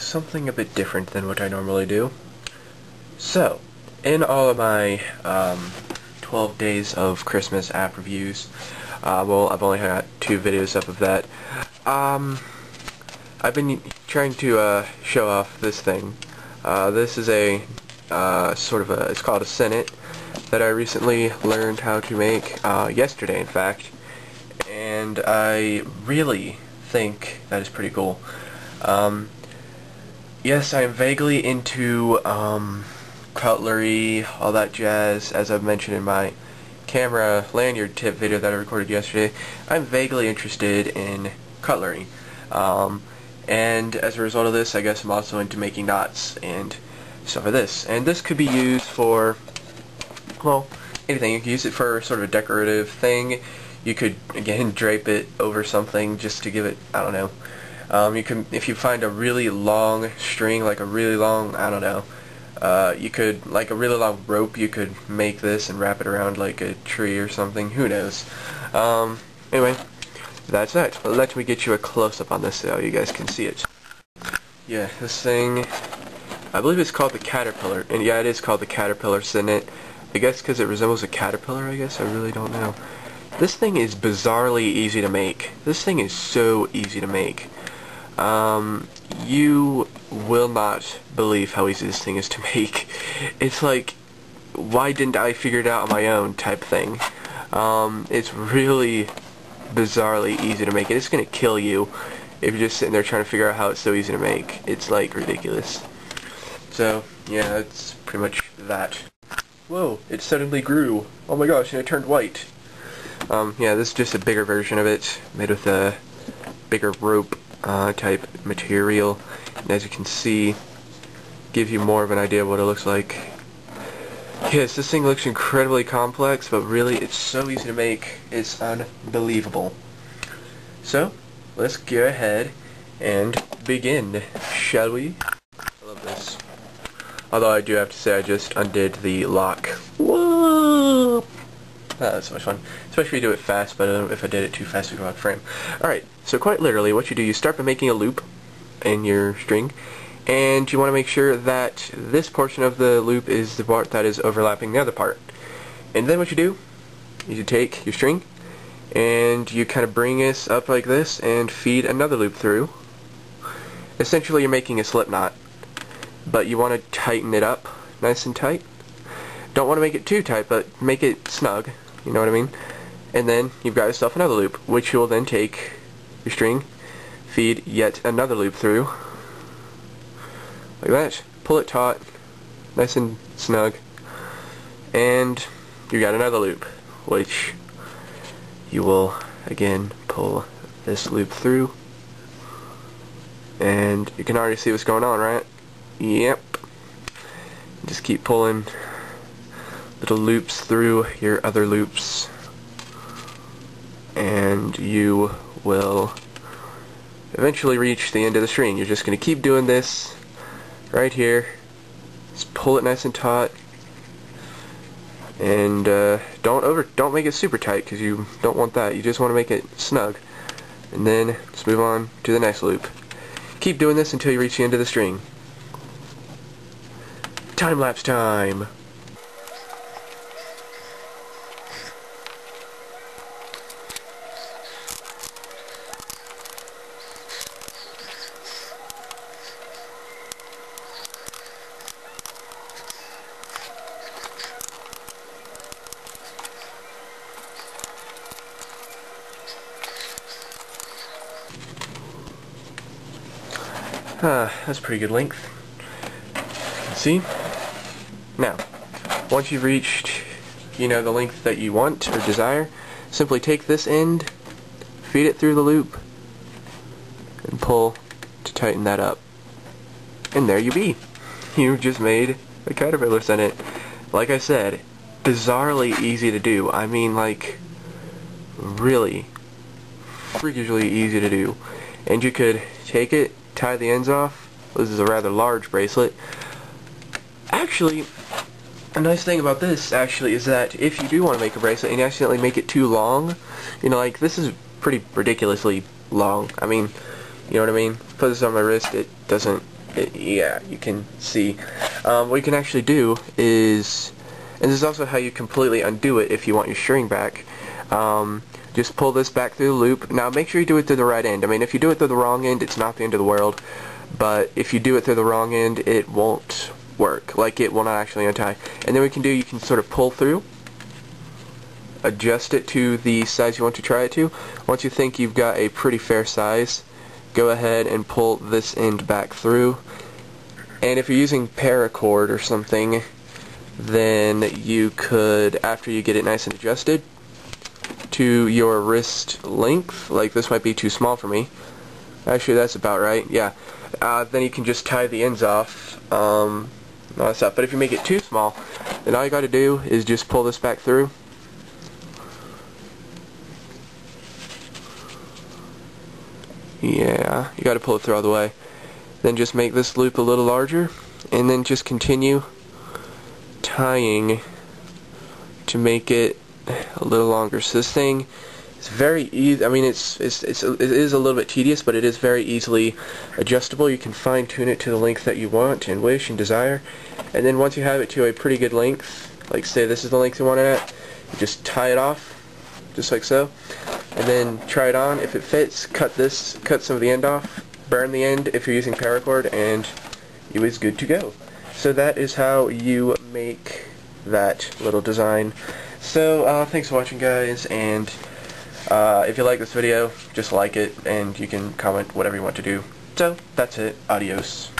something a bit different than what I normally do. So, in all of my 12 days of Christmas app reviews, well, I've only had 2 videos up of that. I've been trying to show off this thing. This is a it's called a sinnet that I recently learned how to make yesterday, in fact, and I really think that is pretty cool. Yes, I am vaguely into cutlery, all that jazz, as I've mentioned in my camera lanyard tip video that I recorded yesterday. I'm vaguely interested in cutlery, and as a result of this, I guess I'm also into making knots and stuff like this. And this could be used for, well, anything. You can use it for sort of a decorative thing. You could, again, drape it over something just to give it, I don't know. You can, if you find a really long string, like a really long, I don't know, you could, like a really long rope, you could make this and wrap it around like a tree or something. Who knows? Anyway, that's that. Let me get you a close-up on this so you guys can see it. Yeah, this thing, I believe it's called the caterpillar, and yeah, it is called the caterpillar sinnet. I guess because it resembles a caterpillar, I guess. I really don't know. This thing is bizarrely easy to make. This thing is so easy to make. You will not believe how easy this thing is to make. It's like, why didn't I figure it out on my own type thing. It's really bizarrely easy to make. It's gonna kill you if you're just sitting there trying to figure out how it's so easy to make. It's like ridiculous. So, yeah, that's pretty much that. Whoa, it suddenly grew. Oh my gosh, and it turned white. Yeah, this is just a bigger version of it, made with a bigger rope type material, and as you can see, gives you more of an idea of what it looks like. Yes, this thing looks incredibly complex, but really it's so easy to make, it's unbelievable. So, let's go ahead and begin, shall we? I love this. Although I do have to say I just undid the lock. Whoa! That's so much fun. Especially if you do it fast, but if I did it too fast, it would go out of frame. Alright, so quite literally what you do, you start by making a loop in your string, and you want to make sure that this portion of the loop is the part that is overlapping the other part. And then what you do is you take your string, and you kind of bring this up like this, and feed another loop through. Essentially you're making a slip knot, but you want to tighten it up nice and tight. Don't want to make it too tight, but make it snug. You know what I mean? And then you've got yourself another loop, which you'll then take your string, feed yet another loop through, like that. Pull it taut, nice and snug, and you got another loop, which you will again pull this loop through, and you can already see what's going on, right? Yep. Just keep pulling little loops through your other loops, and you will eventually reach the end of the string. You're just going to keep doing this right here. Just pull it nice and taut, and don't make it super tight, because you don't want that. You just want to make it snug, and then just move on to the next loop. Keep doing this until you reach the end of the string. Time-lapse time! That's a pretty good length. See? Now, once you've reached, the length that you want or desire, simply take this end, feed it through the loop, and pull to tighten that up. And there you be. You just made a caterpillar sinnet. Like I said, bizarrely easy to do. I mean, like, really freakishly easy to do. And you could take it, tie the ends off. This is a rather large bracelet. Actually, a nice thing about this, actually, is that if you do want to make a bracelet and you accidentally make it too long, like, this is pretty ridiculously long. I mean, you know what I mean? Put this on my wrist, it doesn't Yeah, you can see. What you can actually do is, and this is also how you completely undo it if you want your string back. Just pull this back through the loop. Now make sure you do it through the right end. I mean, if you do it through the wrong end, it's not the end of the world. But if you do it through the wrong end, it won't work. Like, it will not actually untie. And then what you can do, you can sort of pull through, adjust it to the size you want to try it to. Once you think you've got a pretty fair size, go ahead and pull this end back through. And if you're using paracord or something, then you could, after you get it nice and adjusted to your wrist length, like this might be too small for me, actually that's about right, yeah, then you can just tie the ends off, all that stuff. But if you make it too small, then all you got to do is just pull this back through. Yeah, you got to pull it through all the way. Then just make this loop a little larger, and then just continue tying to make it a little longer. So this thing is very easy. I mean, it is a little bit tedious, but it is very easily adjustable. You can fine tune it to the length that you want and wish and desire. And then once you have it to a pretty good length, like say this is the length you want it at, you just tie it off, just like so. And then try it on. If it fits, cut some of the end off, burn the end if you're using paracord, and it is good to go. So that is how you make that little design. So thanks for watching, guys, and if you like this video, just like it, and you can comment whatever you want to do. So that's it. Adios.